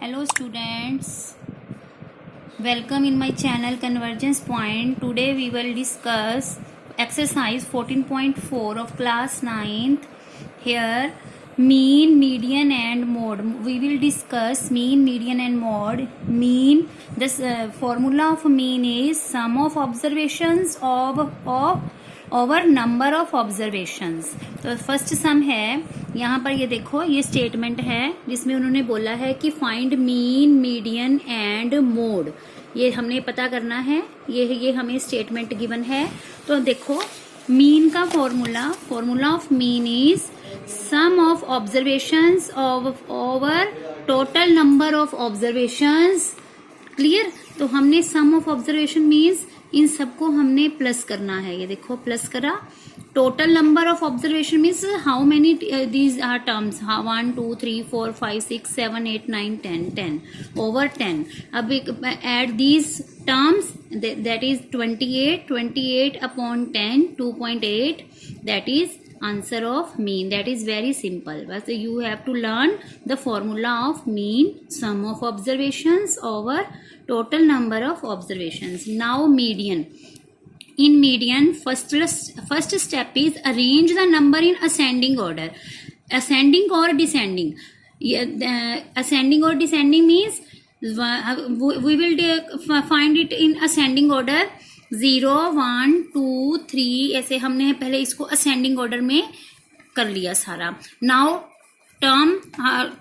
Hello students, welcome in my channel Convergence Point. Today we will discuss exercise 14.4 of class 9th. Here mean, median and mode. We will discuss mean, median and mode. Mean, this formula of mean is sum of observations of over number of observations. तो first सम है, यहाँ पर ये देखो, ये statement है जिसमें उन्होंने बोला है कि find mean, median and mode. ये हमने पता करना है, ये हमें स्टेटमेंट गिवन है। तो देखो मीन का formula of mean is sum of observations of over total number of observations. Clear? तो हमने सम ऑफ ऑब्जर्वेशन मीन्स इन सबको हमने प्लस करना है। ये देखो प्लस करा। Total number of observation means how many these are terms, 1 2 3 4 5 6 7 8 9 10 over 10। अब add these terms, that is 28 upon 10 2.8, that is answer of mean. That is very simple, but you have to learn the formula of mean, sum of observations over total number of observations. Now median. In median, first step is arrange the number in ascending order. Ascending or descending. Ascending or descending means we will find it in ascending order. 0 1 2 3 ऐसे हमने पहले इसको ascending order में कर लिया सारा। Now term,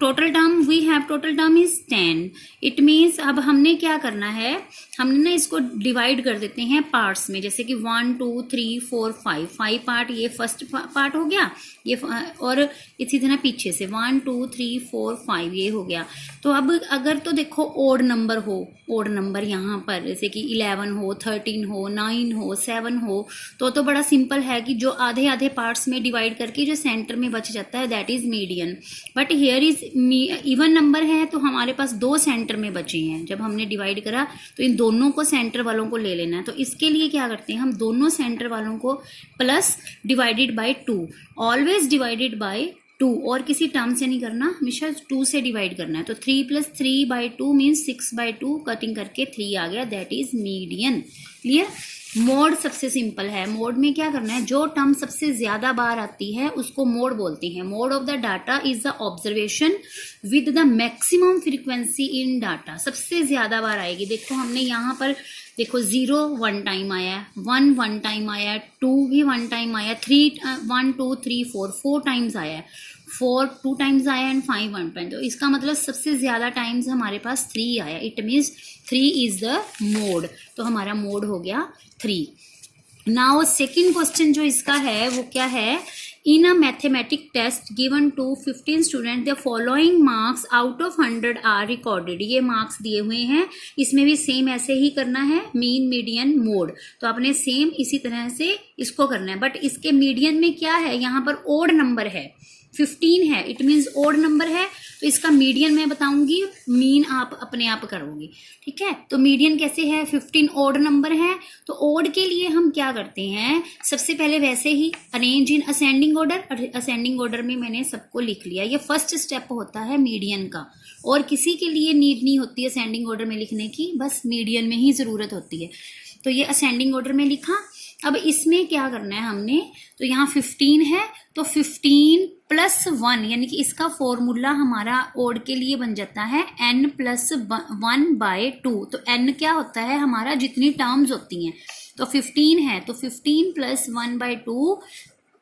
total term, we have total term is 10। It means अब हमने क्या करना है, हमने ना इसको डिवाइड कर देते हैं पार्ट्स में, जैसे कि 1 2 3 4 5 पार्ट, ये फर्स्ट पार्ट हो गया ये, और इसी तरह पीछे से 1 2 3 4 5 ये हो गया। तो अब अगर तो देखो ओड नंबर हो, ओड नंबर यहाँ पर जैसे कि 11 हो, 13 हो, 9 हो, 7 हो, तो बड़ा सिंपल है कि जो आधे आधे पार्ट्स में डिवाइड करके जो सेंटर में बच जाता है that is median. But here is even number है तो हमारे पास दो सेंटर में बचे हैं। जब हमने डिवाइड करा तो इन दोनों को सेंटर वालों को ले लेना है। तो इसके लिए क्या करते हैं, हम दोनों सेंटर वालों को plus divided by 2, always divided by 2, और किसी टर्म से नहीं करना, हमेशा 2 से डिवाइड करना है। तो 3 + 3/2 मीन्स 6/2, कटिंग करके 3 आ गया, that is median. Clear? Mode सबसे सिंपल है। मोड में क्या करना है, जो टर्म सबसे ज्यादा बार आती है उसको मोड बोलते हैं। Mode of the data is the observation with the maximum frequency in data. सबसे ज्यादा बार आएगी। देखो हमने यहाँ पर देखो 0 1 टाइम आया, 1 1 टाइम आया, 2 भी 1 टाइम आया, 3 1 2 3 4 टाइम्स आया, 4 2 टाइम्स आया एंड 5 1 टाइम। तो इसका मतलब सबसे ज्यादा टाइम्स हमारे पास 3 आया। It means 3 is the mode. तो हमारा मोड हो गया 3। नाउ सेकेंड क्वेश्चन जो इसका है वो क्या है, in a mathematic test given to 15 student the following marks out of 100 are recorded. ये मार्क्स दिए हुए हैं, इसमें भी सेम ऐसे ही करना है, मीन मीडियन मोड। तो आपने सेम इसी तरह से इसको करना है। बट इसके मीडियन में क्या है, यहाँ पर ओड नंबर है, 15 है, इट मीन्स ओड नंबर है। तो इसका मीडियन मैं बताऊंगी, मीन आप अपने आप करोगे। ठीक है? तो मीडियन कैसे है, 15 ओड नंबर है। तो ओड के लिए हम क्या करते हैं, सबसे पहले वैसे ही arrange in ascending order. Ascending order में मैंने सबको लिख लिया। ये फर्स्ट स्टेप होता है मीडियन का, और किसी के लिए नीड नहीं होती है असेंडिंग ऑर्डर में लिखने की, बस मीडियन में ही जरूरत होती है। तो ये असेंडिंग ऑर्डर में लिखा। अब इसमें क्या करना है हमने, तो यहाँ 15 है, तो 15 + 1 यानी कि इसका फॉर्मूला हमारा ओड के लिए बन जाता है n + 1/2। तो n क्या होता है हमारा, जितनी टर्म्स होती हैं। तो 15 है, तो 15 + 1/2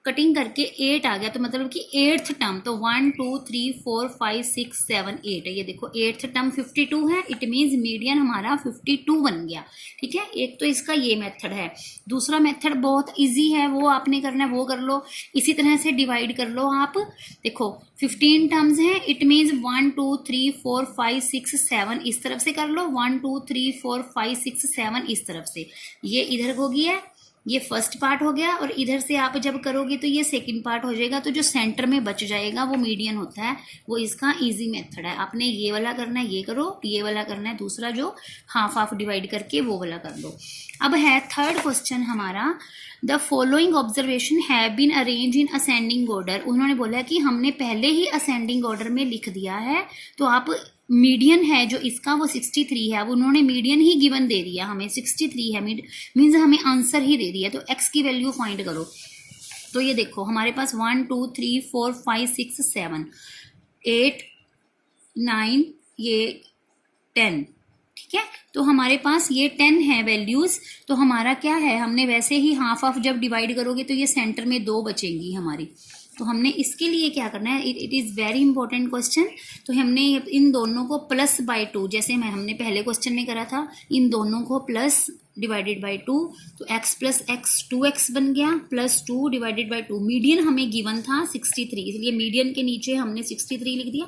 कटिंग करके 8 आ गया। तो मतलब कि 8th टर्म, तो 1 2 3 4 5 6 7 8 है। ये देखो 8th टर्म 52 है, इट मीन्स मीडियन हमारा 52 बन गया। ठीक है? एक तो इसका ये मेथड है। दूसरा मेथड बहुत इजी है, वो आपने करना है, वो कर लो। इसी तरह से डिवाइड कर लो आप। देखो 15 टर्म्स हैं, इट मीन्स 1 2 3 4 5 6 7 इस तरफ से कर लो, 1 2 3 4 5 6 7 इस तरफ से। ये इधर हो गया, ये फर्स्ट पार्ट हो गया, और इधर से आप जब करोगे तो ये सेकंड पार्ट हो जाएगा। तो जो सेंटर में बच जाएगा वो मीडियन होता है, वो इसका इजी मेथड है। आपने ये वाला करना है, ये करो, ये वाला करना है दूसरा, जो हाफ हाफ डिवाइड करके वो वाला कर लो। अब है थर्ड क्वेश्चन हमारा, the following observation have been arrange in ascending order. उन्होंने बोला कि हमने पहले ही असेंडिंग ऑर्डर में लिख दिया है, तो आप मीडियन है जो इसका वो 63 है, अब उन्होंने मीडियन ही गिवन दे दिया हमें 63 है, मीन्स हमें आंसर ही दे दिया। तो एक्स की वैल्यू फाइंड करो। तो ये देखो हमारे पास 1 2 3 4 5 6 7 8 9 ये 10, ठीक है। तो हमारे पास ये 10 है वैल्यूज। तो हमारा क्या है, हमने वैसे ही हाफ ऑफ जब डिवाइड करोगे तो ये सेंटर में 2 बचेंगी हमारी। तो हमने इसके लिए क्या करना है, it is very important question. तो हमने इन दोनों को प्लस बाय 2, जैसे हमने पहले क्वेश्चन में करा था, इन दोनों को प्लस डिवाइडेड बाय 2, तो x प्लस एक्स 2x बन गया, प्लस 2 डिवाइडेड बाय 2। मीडियन हमें गिवन था 63, इसलिए मीडियन के नीचे हमने 63 लिख दिया।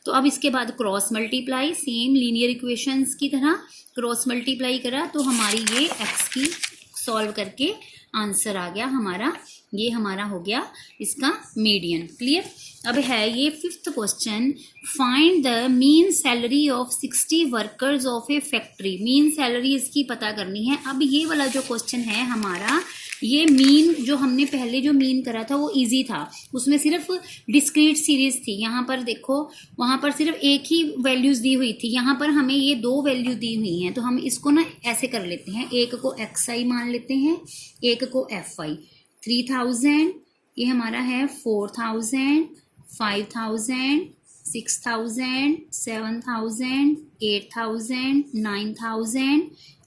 तो अब इसके बाद cross multiply, same linear equations की तरह क्रॉस मल्टीप्लाई करा, तो हमारी ये x की सॉल्व करके आंसर आ गया हमारा, ये हमारा हो गया इसका मीडियन। क्लियर। अब है ये 5th question, find the mean salary of 60 workers of A factory. Mean salary इसकी पता करनी है। अब ये वाला जो क्वेश्चन है हमारा, ये मीन जो हमने पहले जो मीन करा था वो इजी था, उसमें सिर्फ डिस्क्रीट सीरीज थी। यहाँ पर देखो वहाँ पर सिर्फ एक ही वैल्यूज दी हुई थी, यहाँ पर हमें ये 2 वैल्यू दी हुई हैं। तो हम इसको ना ऐसे कर लेते हैं, एक को xi मान लेते हैं, एक को fi। 3000 ये हमारा है, 4000 5000 6000 7000 8000 9000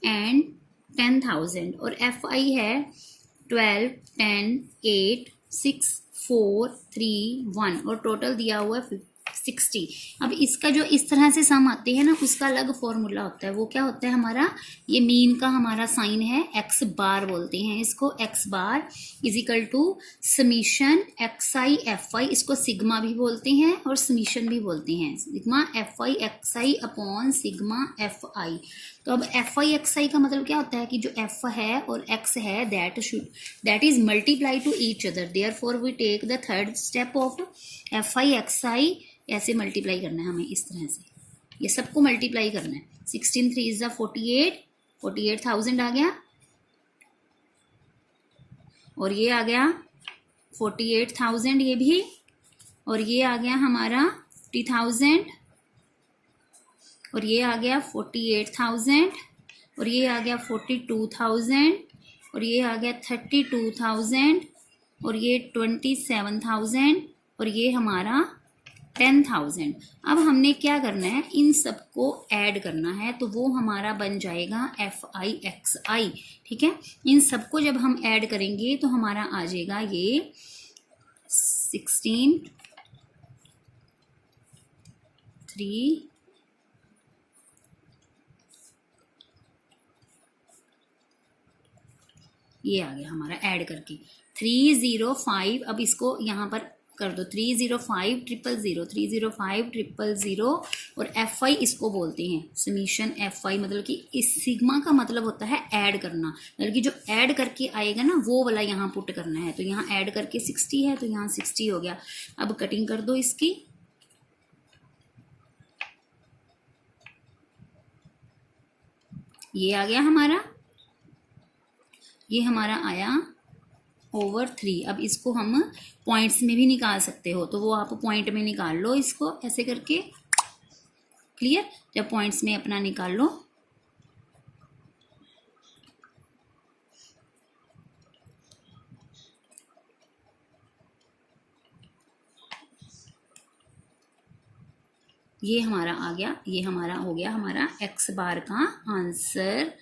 एंड 10,000। और fi है 12 10 8 6 4 3 1 और टोटल दिया हुआ है 60। अब इसका जो इस तरह से सम आते हैं ना, उसका अलग फॉर्मूला होता है। वो क्या होता है हमारा, ये मीन का हमारा साइन है, एक्स बार बोलते हैं इसको। X bar is equal to summation xi fi, इसको सिग्मा भी बोलते हैं और समीशन भी बोलते हैं, sigma fi xi upon sigma fi। तो अब fi xi का मतलब क्या होता है कि जो f है और x है that is multiply to each other, therefore we take the third step of fi xi। ऐसे मल्टीप्लाई करना है हमें, इस तरह से ये सबको मल्टीप्लाई करना है। 16 3 इज 48, 48,000 आ गया, और ये आ गया 48,000 ये भी, और ये आ गया हमारा 50,000, और ये आ गया 48,000, और ये आ गया 42,000, और ये आ गया 32,000, और ये 27,000, और ये हमारा 10,000। अब हमने क्या करना है, इन सबको ऐड करना है, तो वो हमारा बन जाएगा fi xi। ठीक है, इन सबको जब हम ऐड करेंगे तो हमारा आ जाएगा ये 16 3 ये आ गया हमारा ऐड करके 305। अब इसको यहाँ पर कर दो 305,000 305,000 और fi इसको बोलते हैं समीशन fi, मतलब कि इस सिग्मा का मतलब होता है ऐड करना, मतलब कि जो ऐड करके आएगा ना वो वाला यहाँ पुट करना है। तो यहाँ ऐड करके 60 है, तो यहाँ 60 हो गया। अब कटिंग कर दो इसकी, ये आ गया हमारा, ये हमारा आया ओवर 3। अब इसको हम पॉइंट्स में भी निकाल सकते हो, तो वो आप पॉइंट में निकाल लो इसको ऐसे करके। क्लियर, जब पॉइंट्स में अपना निकाल लो, ये हमारा आ गया, ये हमारा हो गया हमारा x बार का आंसर।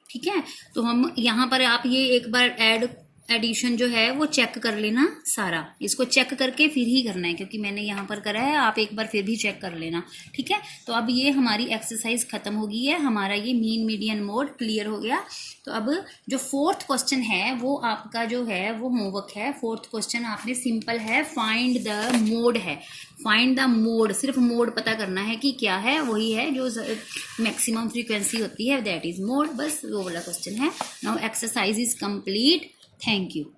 ठीक है, तो हम यहाँ पर आप ये एक बार एडिशन जो है वो चेक कर लेना सारा, इसको चेक करके फिर ही करना है, क्योंकि मैंने यहाँ पर करा है, आप एक बार फिर भी चेक कर लेना। ठीक है, तो अब ये हमारी एक्सरसाइज खत्म हो गई है, हमारा ये मीन मीडियन मोड क्लियर हो गया। तो अब जो 4th क्वेश्चन है वो आपका जो है वो होमवर्क है। 4th क्वेश्चन आपने सिंपल है, फाइंड द मोड है, फाइंड द मोड, सिर्फ मोड पता करना है कि क्या है, वही है जो मैक्सिमम फ्रीक्वेंसी होती है, दैट इज मोड, बस वो वाला क्वेश्चन है। Now exercise is complete. Thank you.